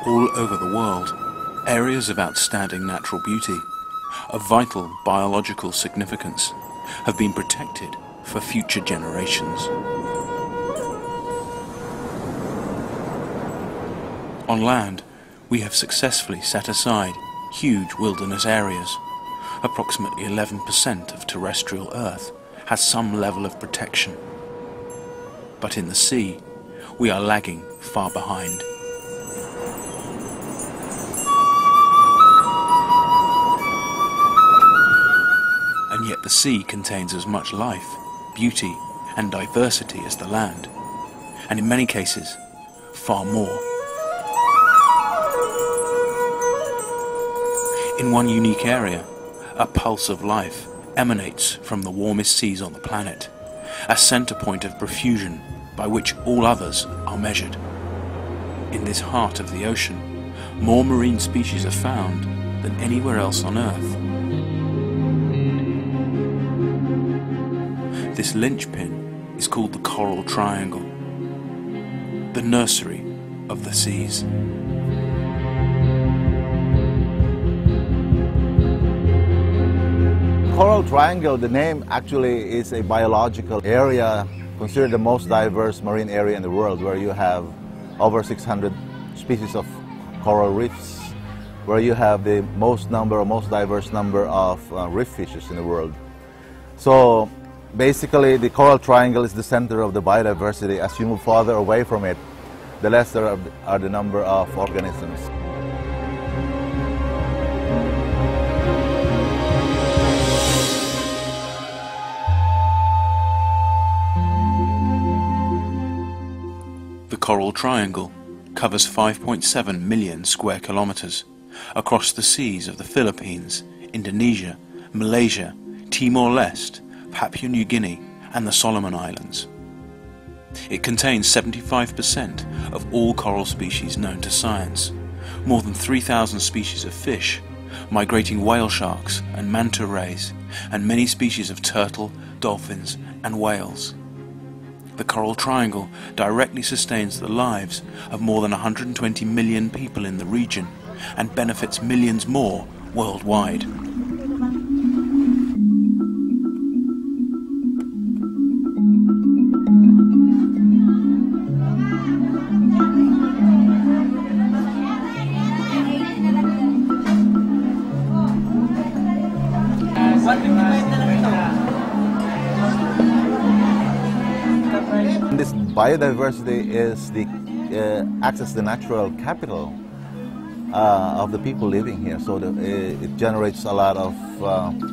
All over the world, areas of outstanding natural beauty, of vital biological significance, have been protected for future generations. On land, we have successfully set aside huge wilderness areas. Approximately 11% of terrestrial Earth has some level of protection. But in the sea, we are lagging far behind. And yet the sea contains as much life, beauty, and diversity as the land, and in many cases, far more. In one unique area, a pulse of life emanates from the warmest seas on the planet, a center point of profusion by which all others are measured. In this heart of the ocean, more marine species are found than anywhere else on Earth. This linchpin is called the Coral Triangle, the nursery of the seas. Coral Triangle, the name actually is a biological area considered the most diverse marine area in the world, where you have over 600 species of coral reefs, where you have the most diverse number of reef fishes in the world. So basically the Coral Triangle is the center of the biodiversity. As you move farther away from it, the lesser are the number of organisms. The Coral Triangle covers 5.7 million square kilometers across the seas of the Philippines, Indonesia, Malaysia, Timor-Leste, Papua New Guinea and the Solomon Islands. It contains 75% of all coral species known to science, more than 3,000 species of fish, migrating whale sharks and manta rays, and many species of turtle, dolphins and whales. The Coral Triangle directly sustains the lives of more than 120 million people in the region and benefits millions more worldwide. This biodiversity is acts as the natural capital of the people living here. So it generates a lot of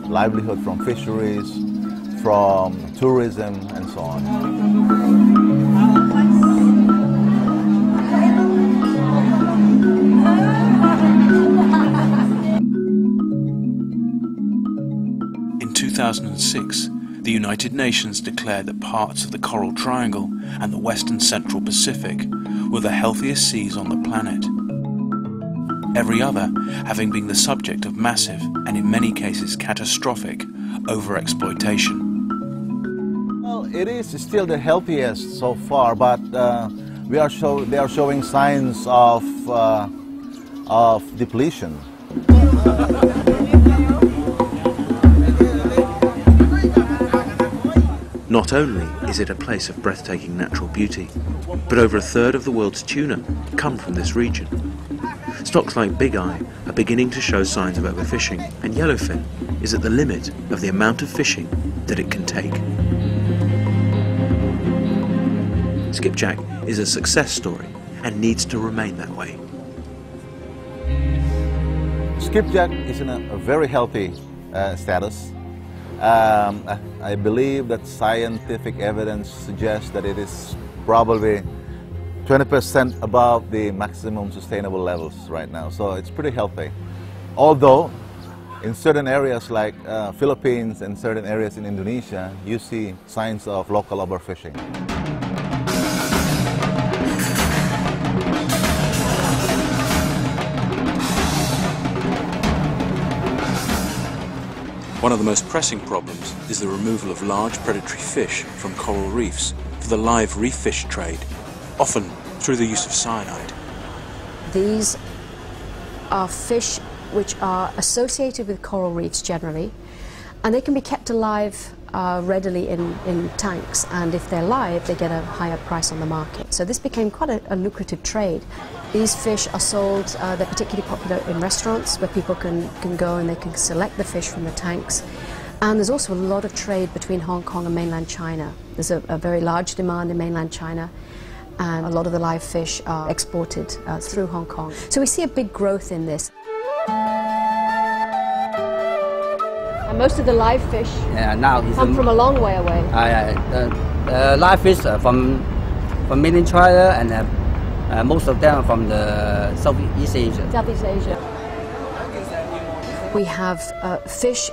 livelihood from fisheries, from tourism, and so on. In 2006, the United Nations declared that parts of the Coral Triangle and the Western Central Pacific were the healthiest seas on the planet. Every other having been the subject of massive and in many cases catastrophic overexploitation. Well, it is still the healthiest so far, but they are showing signs of depletion. Not only is it a place of breathtaking natural beauty, but over a third of the world's tuna come from this region. Stocks like big eye are beginning to show signs of overfishing, and yellowfin is at the limit of the amount of fishing that it can take. Skipjack is a success story and needs to remain that way. Skipjack is in a very healthy status. I believe that scientific evidence suggests that it is probably 20% above the maximum sustainable levels right now, so it's pretty healthy. Although in certain areas like Philippines and certain areas in Indonesia, you see signs of local overfishing. One of the most pressing problems is the removal of large predatory fish from coral reefs for the live reef fish trade, often through the use of cyanide. These are fish which are associated with coral reefs generally, and they can be kept alive readily in tanks, and if they're live they get a higher price on the market. So this became quite a lucrative trade. These fish are sold, they're particularly popular in restaurants where people can go and they can select the fish from the tanks. And there's also a lot of trade between Hong Kong and mainland China. There's a very large demand in mainland China, and a lot of the live fish are exported through Hong Kong. So we see a big growth in this. And most of the live fish come from a long way away. Live fish from mainland China, and most of them are from the Southeast Asia. Southeast Asia. We have fish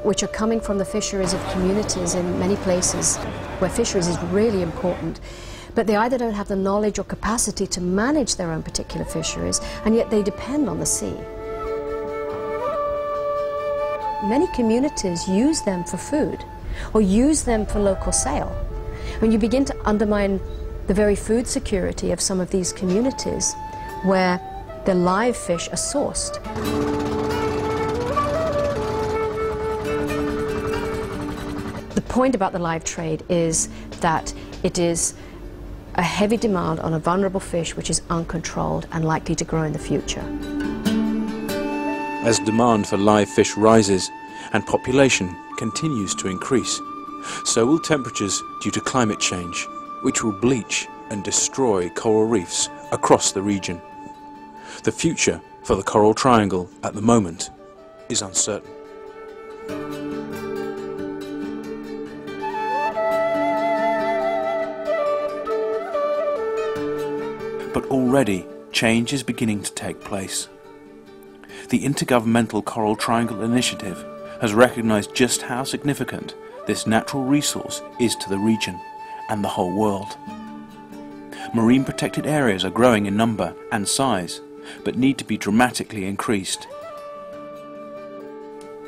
which are coming from the fisheries of communities in many places where fisheries is really important, but they either don't have the knowledge or capacity to manage their own particular fisheries, and yet they depend on the sea. Many communities use them for food or use them for local sale. When you begin to undermine the very food security of some of these communities where the live fish are sourced. The point about the live trade is that it is a heavy demand on a vulnerable fish which is uncontrolled and likely to grow in the future. As demand for live fish rises and population continues to increase, so will temperatures due to climate change, which will bleach and destroy coral reefs across the region. The future for the Coral Triangle at the moment is uncertain. But already change is beginning to take place. The Intergovernmental Coral Triangle Initiative has recognized just how significant this natural resource is to the region and the whole world. Marine protected areas are growing in number and size, but need to be dramatically increased.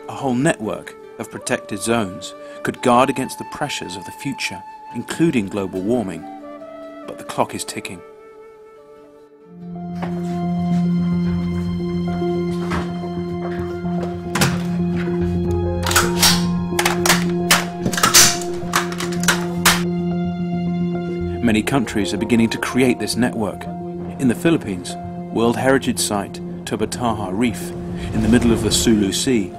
A whole network of protected zones could guard against the pressures of the future, including global warming, but the clock is ticking. Many countries are beginning to create this network. In the Philippines, World Heritage Site Tubataha Reef, in the middle of the Sulu Sea,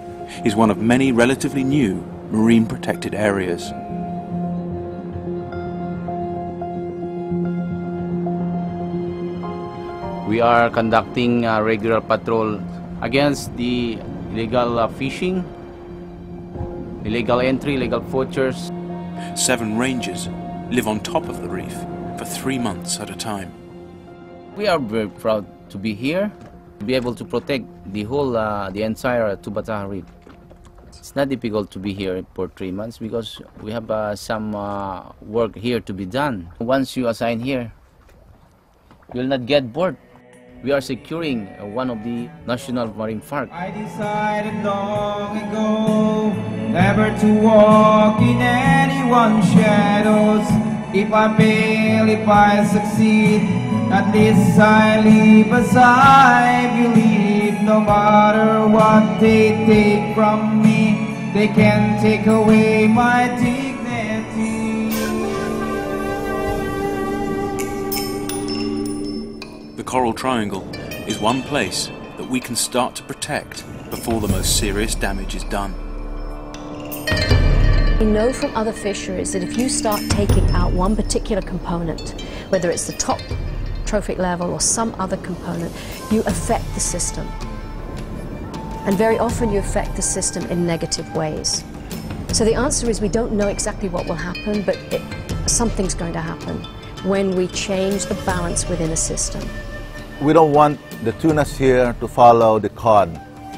is one of many relatively new marine protected areas. We are conducting a regular patrol against the illegal fishing, illegal entry, illegal poachers. 7 rangers live on top of the reef for 3 months at a time. We are very proud to be here, to be able to protect the whole, the entire Tubataha Reef. It's not difficult to be here for 3 months because we have some work here to be done. Once you assign here, you'll not get bored. We are securing one of the national marine parks. I decided long ago never to walk in anyone's shadows. If I fail, if I succeed, at least I live as I believe. No matter what they take from me, they can take away my dignity. The Coral Triangle is one place that we can start to protect before the most serious damage is done. We know from other fisheries that if you start taking out one particular component, whether it's the top trophic level or some other component, you affect the system. And very often you affect the system in negative ways. So the answer is we don't know exactly what will happen, but something's going to happen when we change the balance within a system. We don't want the tunas here to follow the cod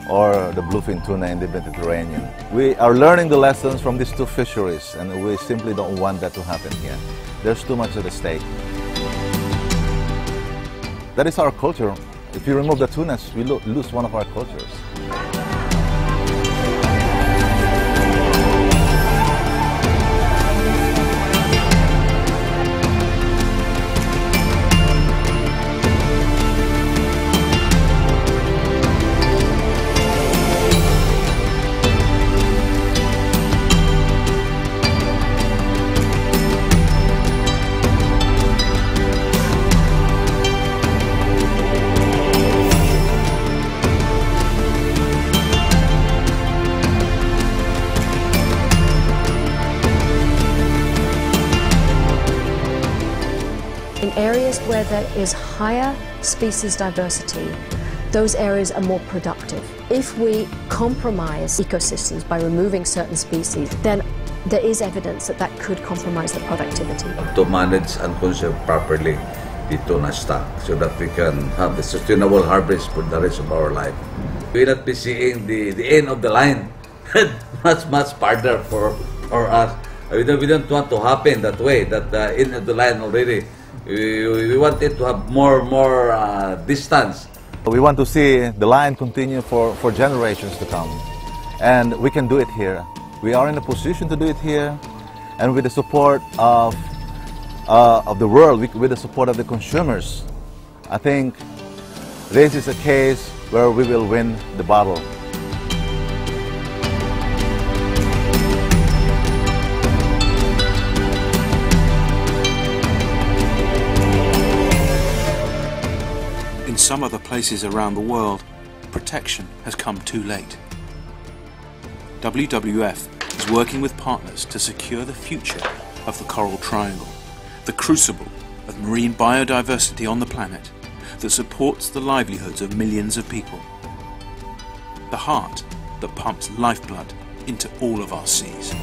or the bluefin tuna in the Mediterranean. We are learning the lessons from these 2 fisheries, and we simply don't want that to happen here. There's too much at stake. That is our culture. If you remove the tunas, we lose one of our cultures. areas where there is higher species diversity, those areas are more productive. If we compromise ecosystems by removing certain species, then there is evidence that that could compromise the productivity. To manage and conserve properly dito na stock so that we can have the sustainable harvest for the rest of our life. We will not be seeing the end of the line much farther for us. We don't want to happen that way, that the end of the line already. We want it to have more distance. We want to see the line continue for generations to come, and we can do it here. We are in a position to do it here, and with the support of the world, with the support of the consumers, I think this is a case where we will win the battle. In some other places around the world, protection has come too late. WWF is working with partners to secure the future of the Coral Triangle, the crucible of marine biodiversity on the planet that supports the livelihoods of millions of people, the heart that pumps lifeblood into all of our seas.